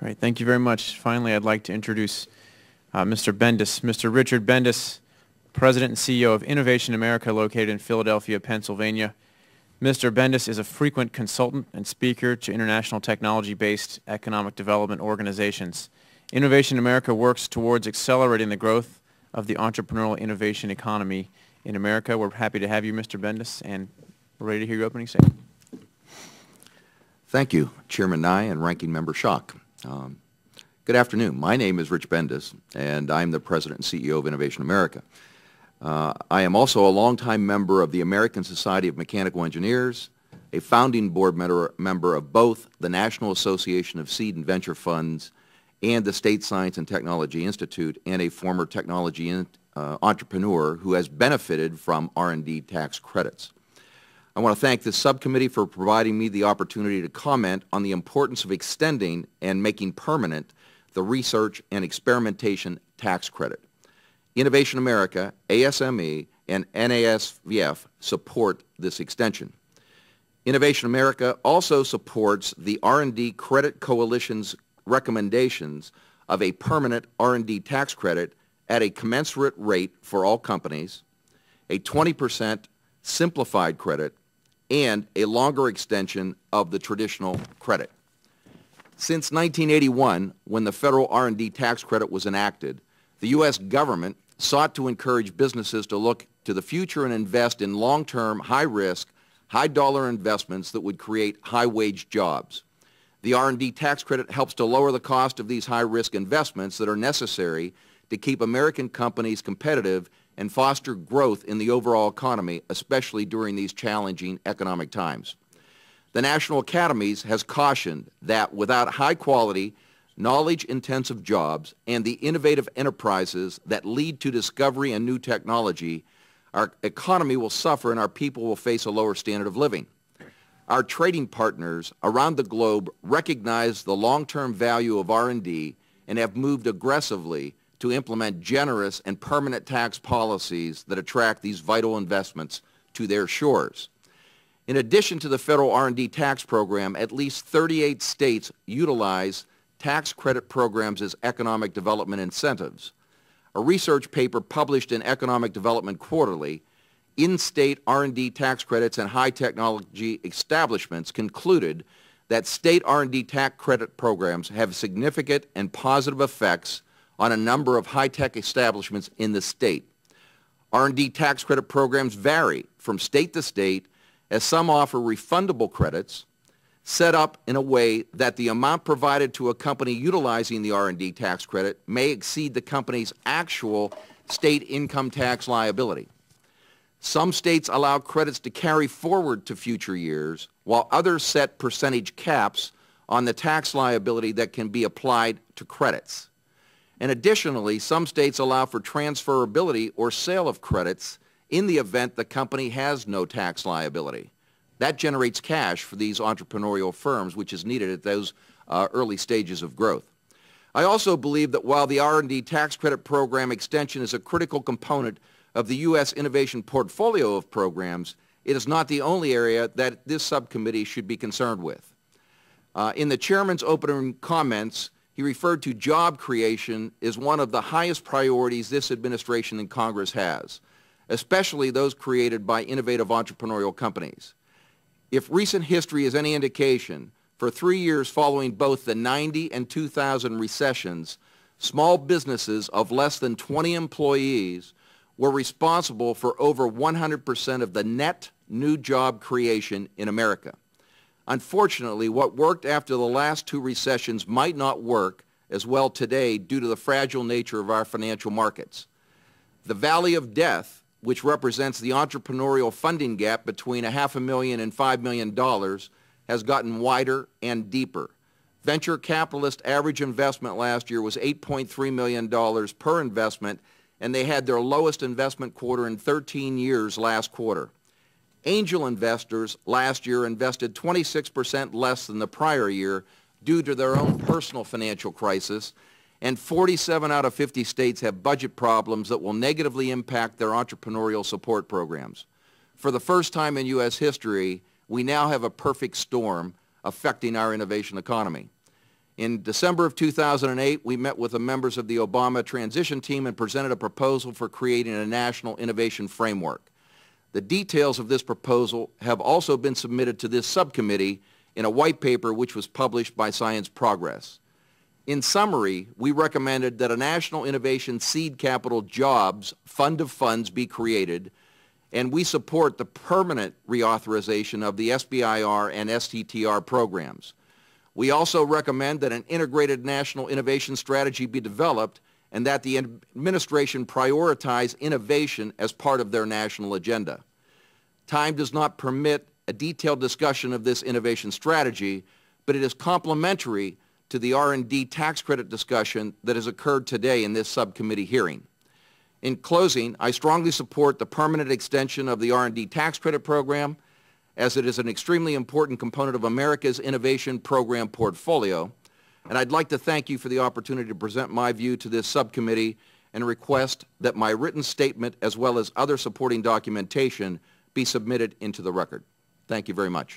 Great, thank you very much. Finally, I'd like to introduce Mr. Bendis. Mr. Richard Bendis, President and CEO of Innovation America, located in Philadelphia, Pennsylvania. Mr. Bendis is a frequent consultant and speaker to international technology-based economic development organizations. Innovation America works towards accelerating the growth of the entrepreneurial innovation economy in America. We're happy to have you, Mr. Bendis, and we're ready to hear your opening statement. Thank you, Chairman Nye and Ranking Member Schock. Good afternoon. My name is Rich Bendis, and I'm the President and CEO of Innovation America. I am also a longtime member of the American Society of Mechanical Engineers, a founding board member of both the National Association of Seed and Venture Funds and the State Science and Technology Institute, and a former technology entrepreneur who has benefited from R&D tax credits. I want to thank this subcommittee for providing me the opportunity to comment on the importance of extending and making permanent the research and experimentation tax credit. Innovation America, ASME, and NASVF support this extension. Innovation America also supports the R&D Credit Coalition's recommendations of a permanent R&D tax credit at a commensurate rate for all companies, a 20% simplified credit, and a longer extension of the traditional credit. Since 1981, when the federal R&D tax credit was enacted, the U.S. government sought to encourage businesses to look to the future and invest in long-term, high-risk, high-dollar investments that would create high-wage jobs. The R&D tax credit helps to lower the cost of these high-risk investments that are necessary to keep American companies competitive and foster growth in the overall economy, especially during these challenging economic times. The National Academies has cautioned that without high-quality, knowledge-intensive jobs and the innovative enterprises that lead to discovery and new technology, our economy will suffer and our people will face a lower standard of living. Our trading partners around the globe recognize the long-term value of R&D and have moved aggressively to implement generous and permanent tax policies that attract these vital investments to their shores. In addition to the federal R&D tax program, at least 38 states utilize tax credit programs as economic development incentives. A research paper published in Economic Development Quarterly, in-state R&D tax credits and high technology establishments concluded that state R&D tax credit programs have significant and positive effects on a number of high-tech establishments in the state. R&D tax credit programs vary from state to state, as some offer refundable credits set up in a way that the amount provided to a company utilizing the R&D tax credit may exceed the company's actual state income tax liability. Some states allow credits to carry forward to future years, while others set percentage caps on the tax liability that can be applied to credits. And additionally, some states allow for transferability or sale of credits in the event the company has no tax liability. That generates cash for these entrepreneurial firms, which is needed at those early stages of growth. I also believe that while the R&D tax credit program extension is a critical component of the U.S. innovation portfolio of programs, it is not the only area that this subcommittee should be concerned with. In the chairman's opening comments, he referred to job creation as one of the highest priorities this administration and Congress has, especially those created by innovative entrepreneurial companies. If recent history is any indication, for 3 years following both the 90 and 2000 recessions, small businesses of less than 20 employees were responsible for over 100% of the net new job creation in America. Unfortunately, what worked after the last 2 recessions might not work as well today due to the fragile nature of our financial markets. The valley of death, which represents the entrepreneurial funding gap between $500,000 and $5 million, has gotten wider and deeper. Venture capitalist average investment last year was $8.3 million per investment, and they had their lowest investment quarter in 13 years last quarter. Angel investors last year invested 26% less than the prior year due to their own personal financial crisis, and 47 out of 50 states have budget problems that will negatively impact their entrepreneurial support programs. For the first time in U.S. history, we now have a perfect storm affecting our innovation economy. In December of 2008, we met with the members of the Obama transition team and presented a proposal for creating a national innovation framework. The details of this proposal have also been submitted to this subcommittee in a white paper which was published by Science Progress. In summary, we recommended that a National Innovation Seed Capital Jobs Fund of Funds be created, and we support the permanent reauthorization of the SBIR and STTR programs. We also recommend that an integrated national innovation strategy be developed and that the administration prioritize innovation as part of their national agenda. Time does not permit a detailed discussion of this innovation strategy, but it is complementary to the R&D tax credit discussion that has occurred today in this subcommittee hearing. In closing, I strongly support the permanent extension of the R&D tax credit program, as it is an extremely important component of America's innovation program portfolio. And I'd like to thank you for the opportunity to present my view to this subcommittee and request that my written statement as well as other supporting documentation be submitted into the record. Thank you very much.